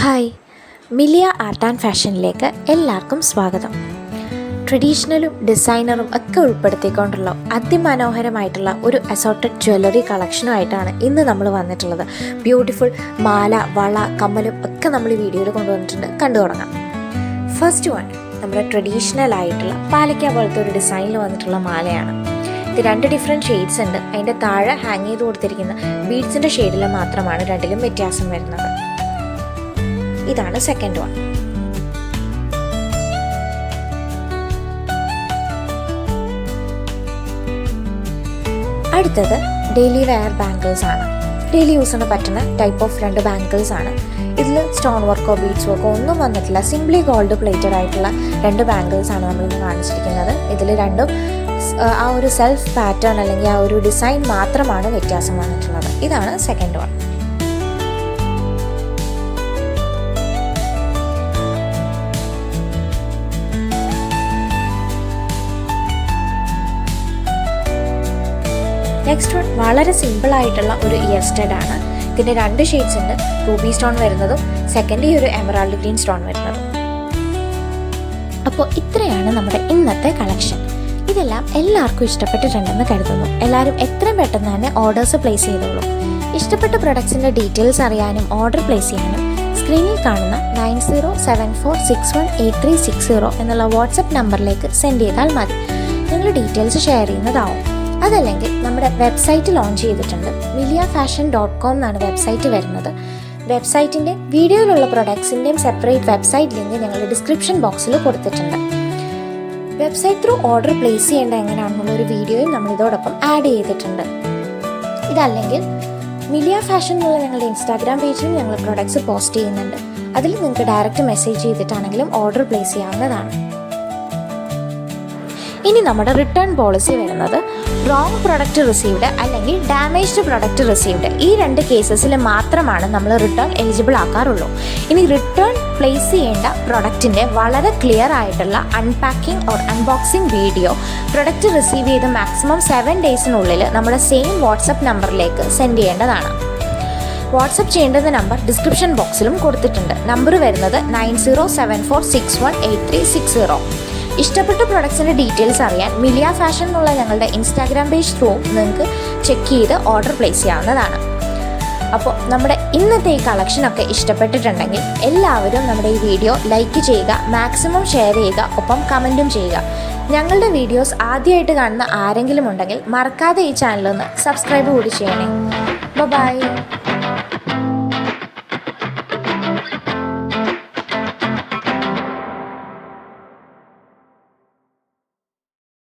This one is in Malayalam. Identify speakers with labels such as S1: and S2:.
S1: ഹായ്, മിലിയ ആർട്ട് ആൻഡ് ഫാഷനിലേക്ക് എല്ലാവർക്കും സ്വാഗതം. ട്രഡീഷണലും ഡിസൈനറും ഒക്കെ ഉൾപ്പെടുത്തിക്കൊണ്ടുള്ള അതിമനോഹരമായിട്ടുള്ള ഒരു അസോർട്ടഡ് ജ്വല്ലറി കളക്ഷനുമായിട്ടാണ് ഇന്ന് നമ്മൾ വന്നിട്ടുള്ളത്. ബ്യൂട്ടിഫുൾ മാല, വള, കമ്മലും ഒക്കെ നമ്മൾ ഈ വീഡിയോയിൽ കൊണ്ടുവന്നിട്ടുണ്ട്. കണ്ടു തുടങ്ങാം. ഫസ്റ്റ് വൺ നമ്മുടെ ട്രഡീഷണൽ ആയിട്ടുള്ള പാലക്ക പോലത്തെ ഒരു ഡിസൈനിൽ വന്നിട്ടുള്ള മാലയാണ്. ഇത് 2 ഡിഫറെൻറ്റ് ഷെയ്ഡ്സ് ഉണ്ട്. അതിൻ്റെ താഴെ ഹാങ് ചെയ്ത് കൊടുത്തിരിക്കുന്ന ബീഡ്സിൻ്റെ ഷെയ്ഡിൽ മാത്രമാണ് രണ്ടിലും വ്യത്യാസം വരുന്നത്. ഇതാണ് സെക്കൻഡ് വൺ. അടുത്തത് ഡെയിലി വെയർ ബാംഗിൾസ് ആണ്. ഡെയിലി യൂസിന് പറ്റുന്ന ടൈപ്പ് ഓഫ് 2 ബാംഗിൾസ് ആണ്. ഇതിൽ സ്റ്റോൺ വർക്കോ ബീഡ്സ് വർക്കോ ഒന്നും വന്നിട്ടില്ല. സിംപ്ലി ഗോൾഡ് പ്ലേറ്റഡ് ആയിട്ടുള്ള 2 ബാംഗിൾസ് ആണ് നമ്മളിന്ന് കാണിച്ചിരിക്കുന്നത്. ഇതിൽ രണ്ടും ആ ഒരു സെൽഫ് പാറ്റേൺ അല്ലെങ്കിൽ ആ ഒരു ഡിസൈൻ മാത്രമാണ് വ്യത്യാസം വന്നിട്ടുള്ളത്. ഇതാണ് സെക്കൻഡ് വൺ. നെക്സ്റ്റ് വൺ വളരെ സിമ്പിൾ ആയിട്ടുള്ള ഒരു ഇയർ സ്റ്റഡ് ആണ്. ഇതിൻ്റെ 2 ഷെയ്ഡ്സ് ഉണ്ട്. റൂബി സ്റ്റോൺ വരുന്നതും സെക്കൻഡ് ഈ ഒരു എമറാൾഡ് ഗ്രീൻ സ്റ്റോൺ വരുന്നതും. അപ്പോൾ ഇത്രയാണ് നമ്മുടെ ഇന്നത്തെ കളക്ഷൻ. ഇതെല്ലാം എല്ലാവർക്കും ഇഷ്ടപ്പെട്ടിട്ടുണ്ടെന്ന് കരുതുന്നു. എല്ലാവരും എത്രയും പെട്ടെന്ന് തന്നെ ഓർഡേഴ്സ് പ്ലേസ് ചെയ്തോളൂ. ഇഷ്ടപ്പെട്ട പ്രൊഡക്ട്സിൻ്റെ ഡീറ്റെയിൽസ് അറിയാനും ഓർഡർ പ്ലേസ് ചെയ്യാനും സ്ക്രീനിൽ കാണുന്ന 9074618360 എന്നുള്ള വാട്സപ്പ് നമ്പറിലേക്ക് സെൻഡ് ചെയ്താൽ മതി. നിങ്ങൾ ഡീറ്റെയിൽസ് ഷെയർ ചെയ്യുന്നതാവും. അതല്ലെങ്കിൽ നമ്മുടെ വെബ്സൈറ്റ് ലോഞ്ച് ചെയ്തിട്ടുണ്ട്. miliafashion.com എന്നാണ് വെബ്സൈറ്റ് വരുന്നത്. വെബ്സൈറ്റിൻ്റെ വീഡിയോയിലുള്ള പ്രൊഡക്ട്സിൻ്റെയും സെപ്പറേറ്റ് വെബ്സൈറ്റ് ലിങ്ക് ഞങ്ങൾ ഡിസ്ക്രിപ്ഷൻ ബോക്സിൽ കൊടുത്തിട്ടുണ്ട്. വെബ്സൈറ്റ് ത്രൂ ഓർഡർ പ്ലേസ് ചെയ്യേണ്ട എങ്ങനെയാണെന്നുള്ള ഒരു വീഡിയോയും നമ്മൾ ഇതോടൊപ്പം ആഡ് ചെയ്തിട്ടുണ്ട്. ഇതല്ലെങ്കിൽ മിലിയ ഫാഷൻ എന്നുള്ള ഞങ്ങളുടെ ഇൻസ്റ്റാഗ്രാം പേജിലും ഞങ്ങൾ പ്രൊഡക്ട്സ് പോസ്റ്റ് ചെയ്യുന്നുണ്ട്. അതിൽ നിങ്ങൾക്ക് ഡയറക്റ്റ് മെസ്സേജ് ചെയ്തിട്ടാണെങ്കിലും ഓർഡർ പ്ലേസ് ചെയ്യാവുന്നതാണ്. ഇനി നമ്മുടെ റിട്ടേൺ പോളിസി വരുന്നത് റോങ് പ്രൊഡക്റ്റ് റിസീവ്ഡ് അല്ലെങ്കിൽ ഡാമേജ്ഡ് പ്രൊഡക്റ്റ് റിസീവ്ഡ് ഈ 2 കേസസിൽ മാത്രമാണ് നമ്മൾ റിട്ടേൺ എലിജിബിൾ ആക്കാറുള്ളൂ. ഇനി റിട്ടേൺ പ്ലേസ് ചെയ്യേണ്ട പ്രൊഡക്റ്റിൻ്റെ വളരെ ക്ലിയർ ആയിട്ടുള്ള unpacking or unboxing video product receive ചെയ്ത് മാക്സിമം 7 ഡേയ്സിനുള്ളിൽ നമ്മുടെ സെയിം വാട്സപ്പ് നമ്പറിലേക്ക് സെൻഡ് ചെയ്യേണ്ടതാണ്. വാട്സപ്പ് ചെയ്യേണ്ടത് നമ്പർ ഡിസ്ക്രിപ്ഷൻ ബോക്സിലും കൊടുത്തിട്ടുണ്ട്. നമ്പർ വരുന്നത് 9074618360. ഇഷ്ടപ്പെട്ട പ്രൊഡക്ട്സിൻ്റെ ഡീറ്റെയിൽസ് അറിയാൻ മിലിയ ഫാഷൻ എന്നുള്ള ഞങ്ങളുടെ ഇൻസ്റ്റാഗ്രാം പേജ് ത്രൂ നിങ്ങൾക്ക് ചെക്ക് ചെയ്ത് ഓർഡർ പ്ലേസ് ചെയ്യാവുന്നതാണ്. അപ്പോൾ നമ്മുടെ ഇന്നത്തെ ഈ കളക്ഷനൊക്കെ ഇഷ്ടപ്പെട്ടിട്ടുണ്ടെങ്കിൽ എല്ലാവരും നമ്മുടെ ഈ വീഡിയോ ലൈക്ക് ചെയ്യുക, മാക്സിമം ഷെയർ ചെയ്യുക, ഒപ്പം കമൻറ്റും ചെയ്യുക. ഞങ്ങളുടെ വീഡിയോസ് ആദ്യമായിട്ട് കാണുന്ന ആരെങ്കിലും ഉണ്ടെങ്കിൽ മറക്കാതെ ഈ ചാനലൊന്ന് സബ്സ്ക്രൈബ് കൂടി ചെയ്യണേ. ബൈ.